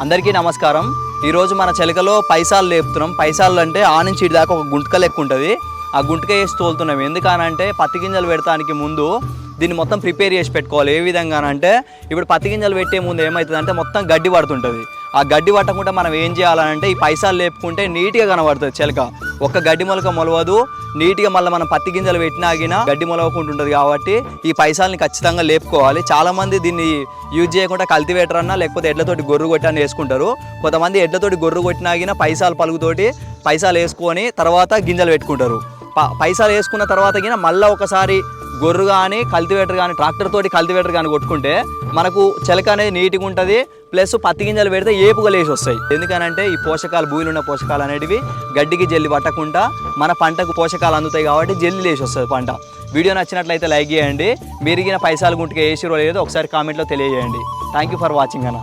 అందరికీ నమస్కారం. ఈరోజు మన చెలకలో పైసాలు లేపుతున్నాం. పైసాలు అంటే ఆ నుంచి ఇటు దాకా ఒక గుంటక లెక్క ఉంటుంది. ఆ గుంటక వేసి తోలుతున్నాం. ఎందుకనంటే పత్తి గింజలు పెడతానికి ముందు దీన్ని మొత్తం ప్రిపేర్ చేసి పెట్టుకోవాలి. ఏ విధంగా అంటే ఇప్పుడు పత్తి గింజలు పెట్టే ముందు ఏమవుతుందంటే మొత్తం గడ్డి పడుతుంటుంది. ఆ గడ్డి పట్టకుండా మనం ఏం చేయాలంటే ఈ పైసాలు లేపుకుంటే నీట్గా కనబడుతుంది చెలక. ఒక్క గడ్డి మొలక మొలవదు, నీట్గా మళ్ళీ మనం పత్తి గింజలు పెట్టినాగిన గడ్డి మొలవకుంటుంటుంది. కాబట్టి ఈ పైసాలని ఖచ్చితంగా లేపుకోవాలి. చాలామంది దీన్ని యూజ్ చేయకుండా కల్టివేటర్ అన్నా లేకపోతే ఎడ్లతోటి గొర్రు కొట్టని వేసుకుంటారు. కొంతమంది ఎడ్లతోటి గొర్రు కొట్టినాగిన పైసాలు పలుగుతోటి పైసాలు వేసుకొని తర్వాత గింజలు పెట్టుకుంటారు. పైసాలు వేసుకున్న తర్వాత గిన మళ్ళీ ఒకసారి గొర్రు కానీ కల్టివేటర్ కానీ ట్రాక్టర్ తోటి కల్టివేటర్ కానీ కొట్టుకుంటే మనకు చెలక అనేది నీట్గా ఉంటుంది. ప్లస్ పత్తి గింజలు పెడితే ఏపుగా లేచి వస్తాయి. ఎందుకనంటే ఈ పోషకాలు భూమిలో ఉన్న పోషకాలు అనేటివి గడ్డికి జల్లి పట్టకుండా మన పంటకు పోషకాలు అందుతాయి. కాబట్టి జల్లి లేచి వస్తుంది పంట. వీడియో నచ్చినట్లయితే లైక్ చేయండి. మీరు గిన పైసాలు గుంటగా వేసిరో లేదో ఒకసారి కామెంట్లో తెలియజేయండి. థ్యాంక్ యూ ఫర్ వాచింగ్ అన్న.